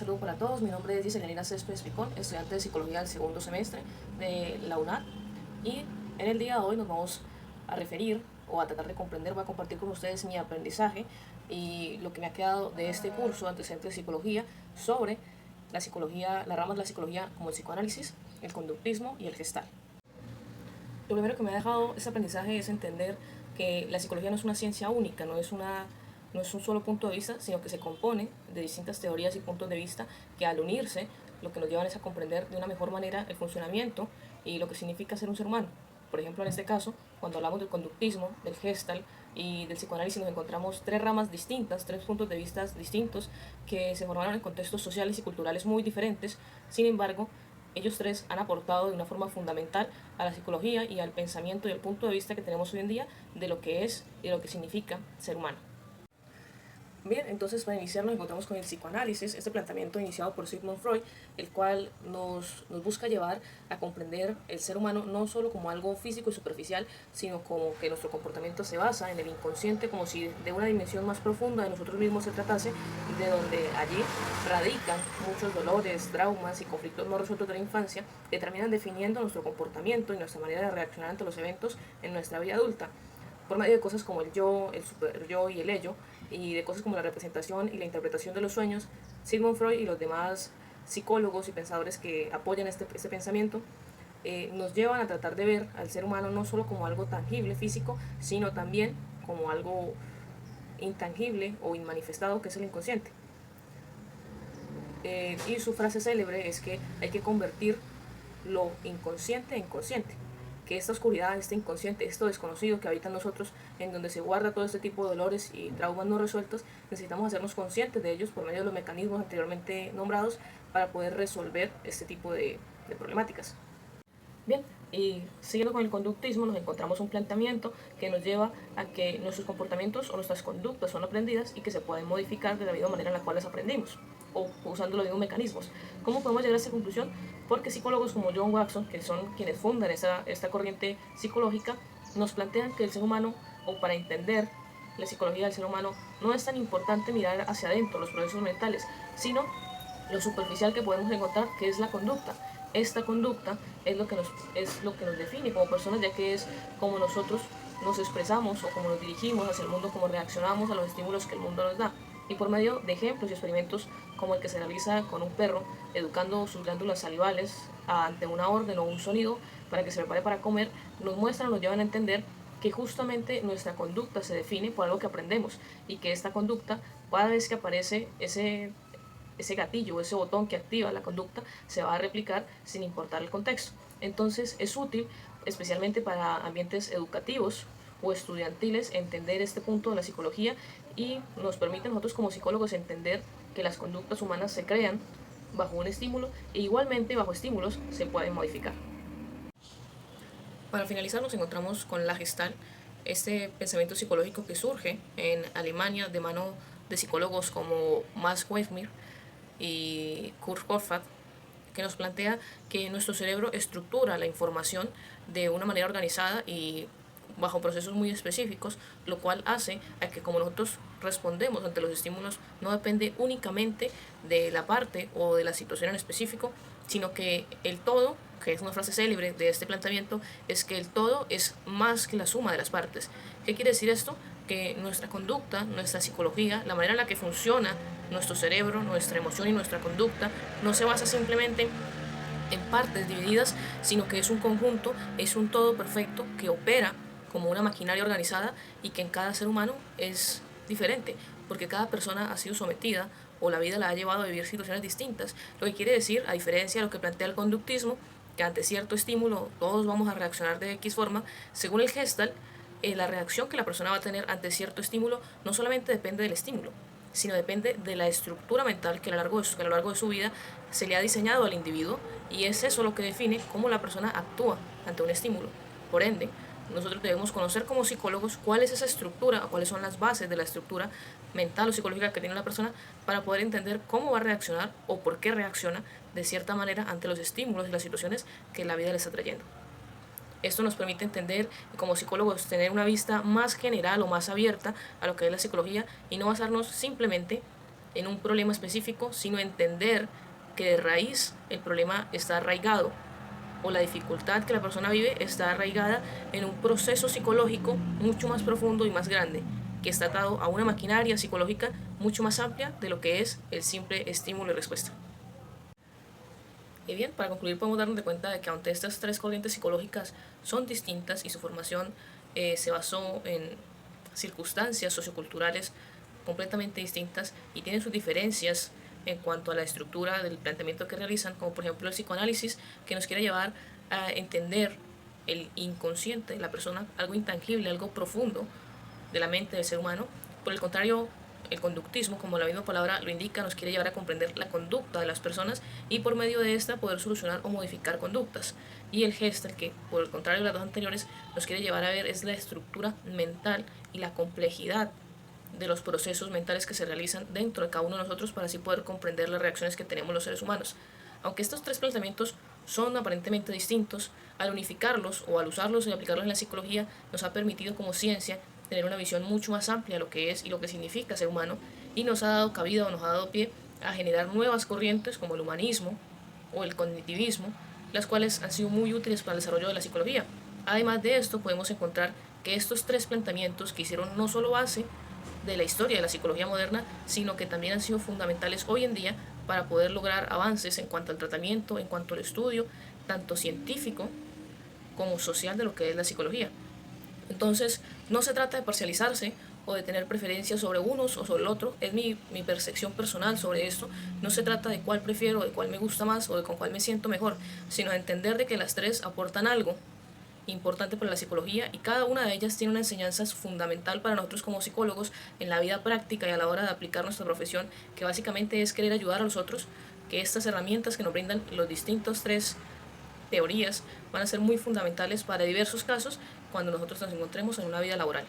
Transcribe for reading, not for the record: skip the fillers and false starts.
saludo para todos. Mi nombre es Giselina Céspedes Picón, estudiante de Psicología del segundo semestre de la UNAD. Y en el día de hoy nos vamos a referir o a tratar de comprender, voy a compartir con ustedes mi aprendizaje y lo que me ha quedado de este curso antecedente de psicología sobre la psicología, las ramas de la psicología como el psicoanálisis, el conductismo y el gestal. Lo primero que me ha dejado ese aprendizaje es entender que la psicología no es una ciencia única, no es un solo punto de vista, sino que se compone de distintas teorías y puntos de vista que al unirse lo que nos llevan es a comprender de una mejor manera el funcionamiento y lo que significa ser un ser humano. Por ejemplo, en este caso, cuando hablamos del conductismo, del gestal y del psicoanálisis, nos encontramos tres ramas distintas, tres puntos de vista distintos que se formaron en contextos sociales y culturales muy diferentes. Sin embargo, ellos tres han aportado de una forma fundamental a la psicología y al pensamiento y al punto de vista que tenemos hoy en día de lo que es y de lo que significa ser humano. Bien, entonces para iniciar nos encontramos con el psicoanálisis, este planteamiento iniciado por Sigmund Freud, el cual nos busca llevar a comprender el ser humano no solo como algo físico y superficial, sino como que nuestro comportamiento se basa en el inconsciente, como si de una dimensión más profunda de nosotros mismos se tratase, de donde allí radican muchos dolores, traumas y conflictos no resueltos de la infancia que terminan definiendo nuestro comportamiento y nuestra manera de reaccionar ante los eventos en nuestra vida adulta por medio de cosas como el yo, el super yo y el ello, y de cosas como la representación y la interpretación de los sueños. Sigmund Freud y los demás psicólogos y pensadores que apoyan este pensamiento nos llevan a tratar de ver al ser humano no solo como algo tangible, físico, sino también como algo intangible o inmanifestado, que es el inconsciente. Y su frase célebre es que hay que convertir lo inconsciente en consciente, que esta oscuridad, este inconsciente, esto desconocido que habita en nosotros, en donde se guarda todo este tipo de dolores y traumas no resueltos, necesitamos hacernos conscientes de ellos por medio de los mecanismos anteriormente nombrados para poder resolver este tipo de problemáticas. Bien, y siguiendo con el conductismo, nos encontramos un planteamiento que nos lleva a que nuestros comportamientos o nuestras conductas son aprendidas y que se pueden modificar de la misma manera en la cual las aprendimos o usando los mismos mecanismos. ¿Cómo podemos llegar a esta conclusión? Porque psicólogos como John Watson, que son quienes fundan esta corriente psicológica, nos plantean que el ser humano, o para entender la psicología del ser humano, no es tan importante mirar hacia adentro los procesos mentales, sino lo superficial que podemos encontrar, que es la conducta. Esta conducta es lo que nos define como personas, ya que es como nosotros nos expresamos o como nos dirigimos hacia el mundo, como reaccionamos a los estímulos que el mundo nos da. Y por medio de ejemplos y experimentos como el que se realiza con un perro, educando sus glándulas salivales ante una orden o un sonido para que se prepare para comer, nos muestran, nos llevan a entender que justamente nuestra conducta se define por algo que aprendemos y que esta conducta, cada vez que aparece ese gatillo, ese botón que activa la conducta, se va a replicar sin importar el contexto. Entonces es útil, especialmente para ambientes educativos o estudiantiles, entender este punto de la psicología y nos permite a nosotros como psicólogos entender que las conductas humanas se crean bajo un estímulo e igualmente bajo estímulos se pueden modificar. Para finalizar nos encontramos con la Gestalt, este pensamiento psicológico que surge en Alemania de mano de psicólogos como Max Wegener y Kurt Gottfried, que nos plantea que nuestro cerebro estructura la información de una manera organizada y bajo procesos muy específicos, lo cual hace a que como nosotros respondemos ante los estímulos no depende únicamente de la parte o de la situación en específico, sino que el todo, que es una frase célebre de este planteamiento, es que el todo es más que la suma de las partes. ¿Qué quiere decir esto? Que nuestra conducta, nuestra psicología, la manera en la que funciona nuestro cerebro, nuestra emoción y nuestra conducta, no se basa simplemente en partes divididas, sino que es un conjunto, es un todo perfecto que opera como una maquinaria organizada y que en cada ser humano es diferente, porque cada persona ha sido sometida o la vida la ha llevado a vivir situaciones distintas, lo que quiere decir, a diferencia de lo que plantea el conductismo, que ante cierto estímulo todos vamos a reaccionar de X forma, según el Gestalt, la reacción que la persona va a tener ante cierto estímulo no solamente depende del estímulo, sino depende de la estructura mental que a lo largo de su vida se le ha diseñado al individuo, y es eso lo que define cómo la persona actúa ante un estímulo. Por ende, nosotros debemos conocer como psicólogos cuál es esa estructura o cuáles son las bases de la estructura mental o psicológica que tiene la persona para poder entender cómo va a reaccionar o por qué reacciona de cierta manera ante los estímulos y las situaciones que la vida le está trayendo. Esto nos permite entender, como psicólogos, tener una vista más general o más abierta a lo que es la psicología y no basarnos simplemente en un problema específico, sino entender que de raíz el problema está arraigado, o la dificultad que la persona vive está arraigada en un proceso psicológico mucho más profundo y más grande, que está atado a una maquinaria psicológica mucho más amplia de lo que es el simple estímulo y respuesta. Y bien, para concluir podemos darnos de cuenta de que aunque estas tres corrientes psicológicas son distintas y su formación se basó en circunstancias socioculturales completamente distintas y tienen sus diferencias en cuanto a la estructura del planteamiento que realizan, como por ejemplo el psicoanálisis, que nos quiere llevar a entender el inconsciente de la persona, algo intangible, algo profundo de la mente del ser humano. Por el contrario, el conductismo, como la misma palabra lo indica, nos quiere llevar a comprender la conducta de las personas y por medio de esta poder solucionar o modificar conductas. Y el Gestalt, que por el contrario de las dos anteriores, nos quiere llevar a ver es la estructura mental y la complejidad de los procesos mentales que se realizan dentro de cada uno de nosotros para así poder comprender las reacciones que tenemos los seres humanos. Aunque estos tres planteamientos son aparentemente distintos, al unificarlos o al usarlos y aplicarlos en la psicología nos ha permitido como ciencia tener una visión mucho más amplia de lo que es y lo que significa ser humano, y nos ha dado cabida o nos ha dado pie a generar nuevas corrientes como el humanismo o el cognitivismo, las cuales han sido muy útiles para el desarrollo de la psicología. Además de esto, podemos encontrar que estos tres planteamientos que hicieron no solo base de la historia de la psicología moderna, sino que también han sido fundamentales hoy en día para poder lograr avances en cuanto al tratamiento, en cuanto al estudio, tanto científico como social de lo que es la psicología. Entonces, no se trata de parcializarse o de tener preferencias sobre unos o sobre el otro, es mi percepción personal sobre esto. No se trata de cuál prefiero, de cuál me gusta más o de con cuál me siento mejor, sino de entender de que las tres aportan algo importante para la psicología y cada una de ellas tiene una enseñanza fundamental para nosotros como psicólogos en la vida práctica y a la hora de aplicar nuestra profesión, que básicamente es querer ayudar a los otros, que estas herramientas que nos brindan los distintos tres teorías van a ser muy fundamentales para diversos casos cuando nosotros nos encontremos en una vida laboral.